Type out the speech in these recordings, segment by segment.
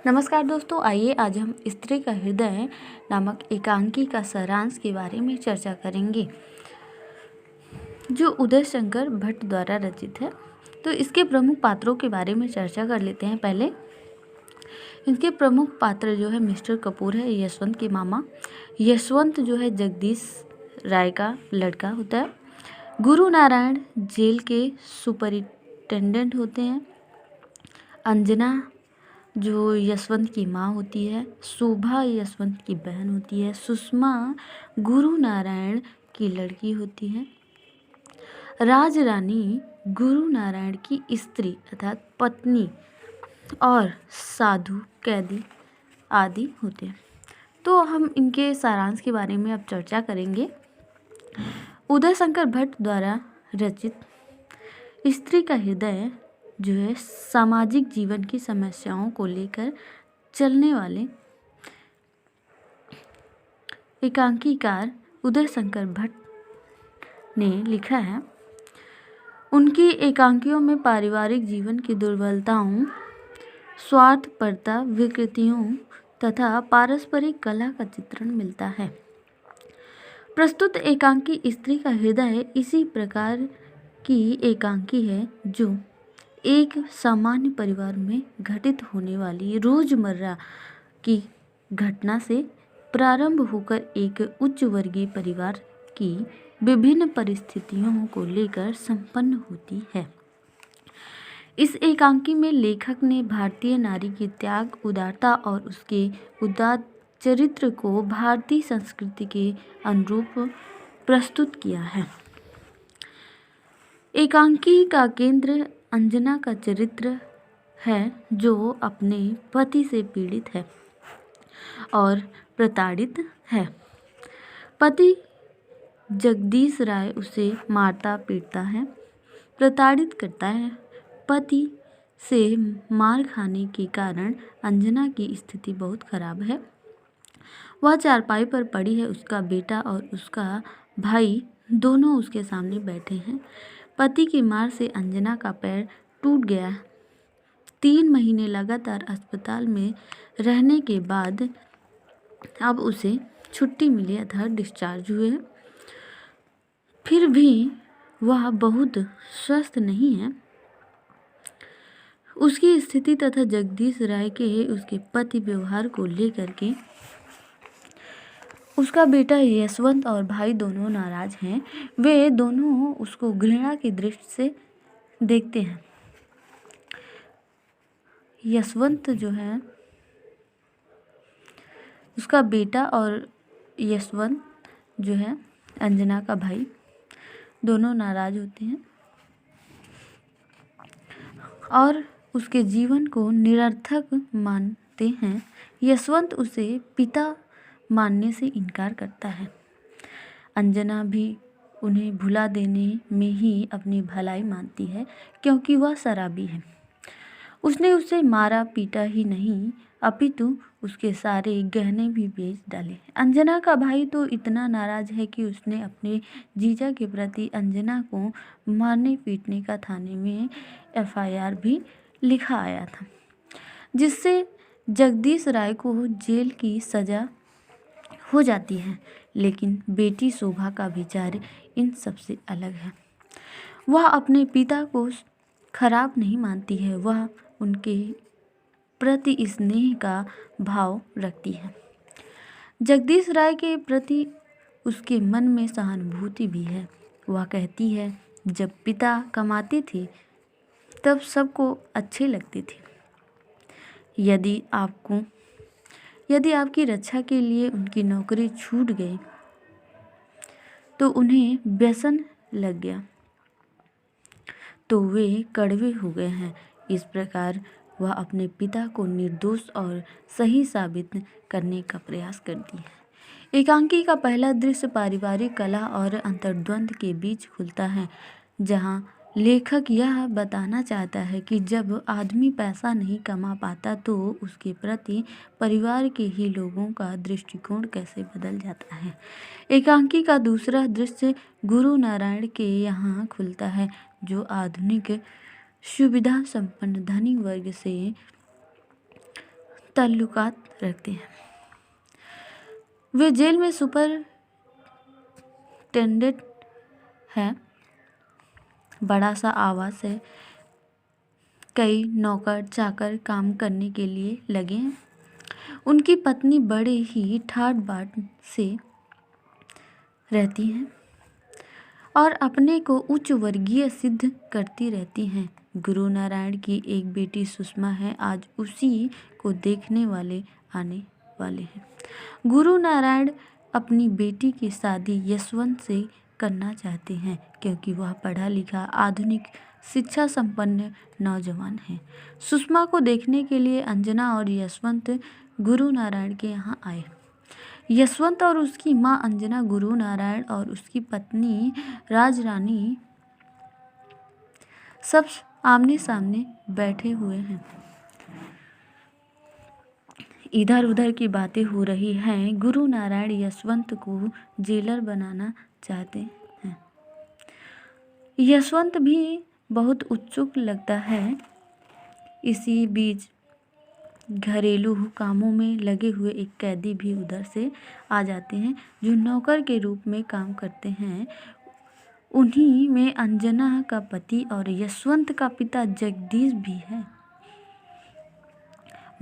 नमस्कार दोस्तों, आइए आज हम स्त्री का हृदय नामक एकांकी का सारांश के बारे में चर्चा करेंगे, जो उदय शंकर भट्ट द्वारा रचित है। तो इसके प्रमुख पात्रों के बारे में चर्चा कर लेते हैं। पहले इनके प्रमुख पात्र जो है मिस्टर कपूर है, यशवंत के मामा। यशवंत जो है जगदीश राय का लड़का होता है। गुरु नारायण जेल के सुपरिटेंडेंट होते हैं। अंजना जो यशवंत की माँ होती है। शोभा यशवंत की बहन होती है। सुषमा गुरु नारायण की लड़की होती है। राज रानी गुरु नारायण की स्त्री अर्थात पत्नी और साधु कैदी आदि होते हैं। तो हम इनके सारांश के बारे में अब चर्चा करेंगे। उदय शंकर भट्ट द्वारा रचित स्त्री का हृदय जो है सामाजिक जीवन की समस्याओं को लेकर चलने वाले एकांकीकार उदय शंकर भट्ट ने लिखा है। उनकी एकांकियों में पारिवारिक जीवन की दुर्बलताओं, स्वार्थपरता, विकृतियों तथा पारस्परिक कला का चित्रण मिलता है। प्रस्तुत एकांकी स्त्री का हृदय इसी प्रकार की एकांकी है जो एक सामान्य परिवार में घटित होने वाली रोजमर्रा की घटना से प्रारंभ होकर एक उच्च वर्गीय परिवार की विभिन्न परिस्थितियों को लेकर संपन्न होती है। इस एकांकी में लेखक ने भारतीय नारी की त्याग, उदारता और उसके उदात्त चरित्र को भारतीय संस्कृति के अनुरूप प्रस्तुत किया है। एकांकी का केंद्र अंजना का चरित्र है, जो अपने पति से पीड़ित है और प्रताड़ित है। पति जगदीश राय उसे मारता पीटता है, प्रताड़ित करता है। पति से मार खाने के कारण अंजना की स्थिति बहुत खराब है। वह चारपाई पर पड़ी है। उसका बेटा और उसका भाई दोनों उसके सामने बैठे हैं। पति की मार से अंजना का पैर टूट गया। 3 महीने लगातार अस्पताल में रहने के बाद अब उसे छुट्टी मिली अर्थात डिस्चार्ज हुए। फिर भी वह बहुत स्वस्थ नहीं है। उसकी स्थिति तथा जगदीश राय के उसके पति व्यवहार को लेकर के उसका बेटा यशवंत और भाई दोनों नाराज हैं। वे दोनों उसको घृणा की दृष्टि से देखते हैं। यशवंत जो है उसका बेटा और यशवंत जो है अंजना का भाई दोनों नाराज होते हैं और उसके जीवन को निरर्थक मानते हैं। यशवंत उसे पिता मानने से इनकार करता है। अंजना भी उन्हें भुला देने में ही अपनी भलाई मानती है, क्योंकि वह शराबी है। उसने उसे मारा पीटा ही नहीं, अपितु उसके सारे गहने भी बेच डाले। अंजना का भाई तो इतना नाराज है कि उसने अपने जीजा के प्रति अंजना को मारने पीटने का थाने में FIR भी लिखा आया था, जिससे जगदीश राय को जेल की सजा हो जाती है। लेकिन बेटी शोभा का विचार इन सबसे अलग है। वह अपने पिता को खराब नहीं मानती है, वह उनके प्रति स्नेह का भाव रखती है। जगदीश राय के प्रति उसके मन में सहानुभूति भी है। वह कहती है, जब पिता कमाते थे तब सबको अच्छे लगते थे। यदि आपकी रक्षा के लिए उनकी नौकरी छूट गई तो उन्हें व्यसन लग गया तो वे कड़वे हो गए हैं। इस प्रकार वह अपने पिता को निर्दोष और सही साबित करने का प्रयास करती है। एकांकी का पहला दृश्य पारिवारिक कलह और अंतर्द्वंद के बीच खुलता है, जहां लेखक यह बताना चाहता है कि जब आदमी पैसा नहीं कमा पाता तो उसके प्रति परिवार के ही लोगों का दृष्टिकोण कैसे बदल जाता है। एकांकी का दूसरा दृश्य गुरु नारायण के यहाँ खुलता है, जो आधुनिक सुविधा संपन्न धनी वर्ग से ताल्लुकात रखते हैं। वे जेल में सुपरिटेंडेंट है, बड़ा सा आवास है, कई नौकर चाकर काम करने के लिए लगे हैं। उनकी पत्नी बड़े ही ठाट बाट से रहती हैं और अपने को उच्च वर्गीय सिद्ध करती रहती हैं। गुरु नारायण की एक बेटी सुषमा है, आज उसी को देखने वाले आने वाले हैं। गुरु नारायण अपनी बेटी की शादी यशवंत से करना चाहते हैं क्योंकि वह पढ़ा लिखा आधुनिक शिक्षा संपन्न नौजवान है। सुषमा को देखने के लिए अंजना और यशवंत गुरु नारायण के यहाँ आए। यशवंत और उसकी माँ अंजना गुरु नारायण और उसकी पत्नी राजरानी सब आमने सामने बैठे हुए हैं। इधर उधर की बातें हो रही हैं। गुरु नारायण यशवंत को जेलर बनाना चाहते हैं। यशवंत भी बहुत उत्सुक लगता है। इसी बीच घरेलू कामों में लगे हुए एक कैदी भी उधर से आ जाते हैं जो नौकर के रूप में काम करते हैं। उन्हीं में अंजना का पति और यशवंत का पिता जगदीश भी है।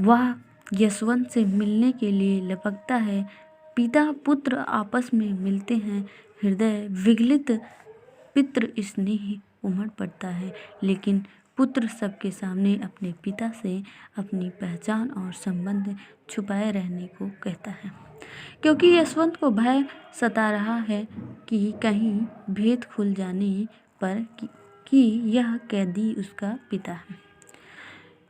वह यशवंत से मिलने के लिए लपकता है। पिता पुत्र आपस में मिलते हैं। हृदय विगलित पितृ स्नेही उमड़ पड़ता है, लेकिन पुत्र सबके सामने अपने पिता से अपनी पहचान और संबंध छुपाए रहने को कहता है, क्योंकि यशवंत को भय सता रहा है कि कहीं भेद खुल जाने पर कि यह कैदी उसका पिता है,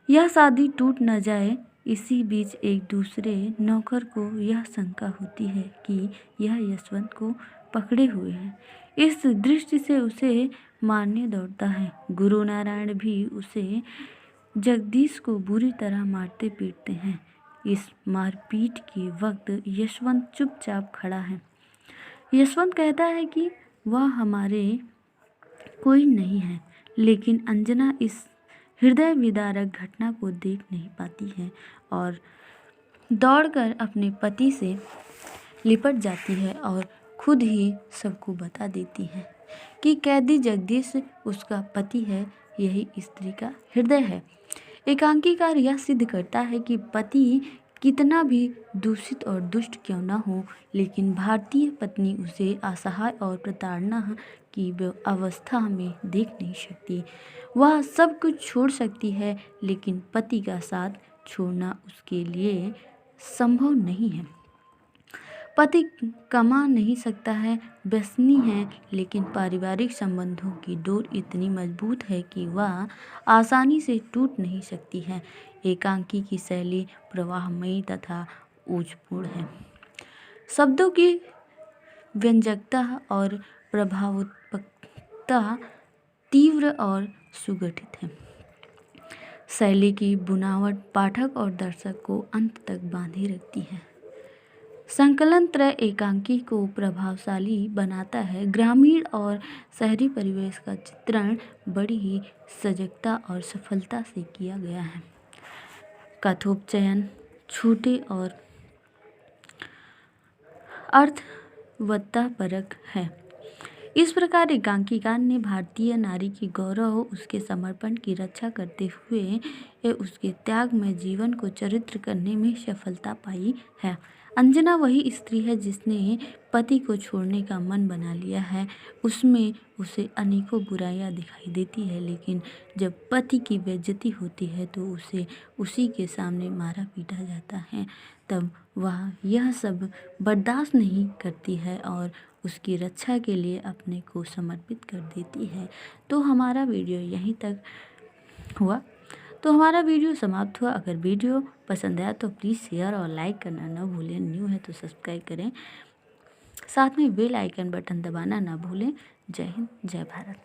यह शादी टूट न जाए। इसी बीच एक दूसरे नौकर को यह शंका होती है कि यह यशवंत को पकड़े हुए हैं। इस दृष्टि से उसे मारने दौड़ता है। गुरु नारायण भी उसे जगदीश को बुरी तरह मारते पीटते हैं। इस मारपीट के वक्त यशवंत चुपचाप खड़ा है। यशवंत कहता है कि वह हमारे कोई नहीं है, लेकिन अंजना इस हृदय विदारक घटना को देख नहीं पाती है और दौड़कर अपने पति से लिपट जाती है और खुद ही सबको बता देती है कि कैदी जगदीश उसका पति है, यही स्त्री का हृदय है। एकांकीकार यह सिद्ध करता है कि पति कितना भी दूषित और दुष्ट क्यों न हो, लेकिन भारतीय पत्नी उसे असहाय और प्रताड़ना की अवस्था में देख नहीं सकती। वह सब कुछ छोड़ सकती है, लेकिन पति का साथ छोड़ना उसके लिए संभव नहीं है। पति कमा नहीं सकता है, व्यसनी है, लेकिन पारिवारिक संबंधों की डोर इतनी मजबूत है कि वह आसानी से टूट नहीं सकती है। एकांकी की शैली प्रवाहमयी तथा ऊर्जपूर्ण है। शब्दों की व्यंजकता और प्रभावोत्पकता तीव्र और सुगठित है। शैली की बुनावट पाठक और दर्शक को अंत तक बांधे रखती है। संकलन त्रय एकांकी को प्रभावशाली बनाता है। ग्रामीण और शहरी परिवेश का चित्रण बड़ी ही सजगता और सफलता से किया गया है। कथोपचयन छोटे और अर्थवत्तापरक है। इस प्रकार एकांकीकार ने भारतीय नारी की गौरव, उसके समर्पण की रक्षा करते हुए उसके त्याग में जीवन को चरित्र करने में सफलता पाई है। अंजना वही स्त्री है जिसने पति को छोड़ने का मन बना लिया है। उसमें उसे अनेकों बुराइयां दिखाई देती है, लेकिन जब पति की बेइज्जती होती है तो उसे उसी के सामने मारा पीटा जाता है। तब वह यह सब बर्दाश्त नहीं करती है और उसकी रक्षा के लिए अपने को समर्पित कर देती है। तो हमारा वीडियो यहीं तक हुआ। तो हमारा वीडियो समाप्त हुआ। अगर वीडियो पसंद आया तो प्लीज़ शेयर और लाइक करना ना भूलें। न्यू है तो सब्सक्राइब करें, साथ में बेल आइकन बटन दबाना ना भूलें। जय हिंद, जय भारत।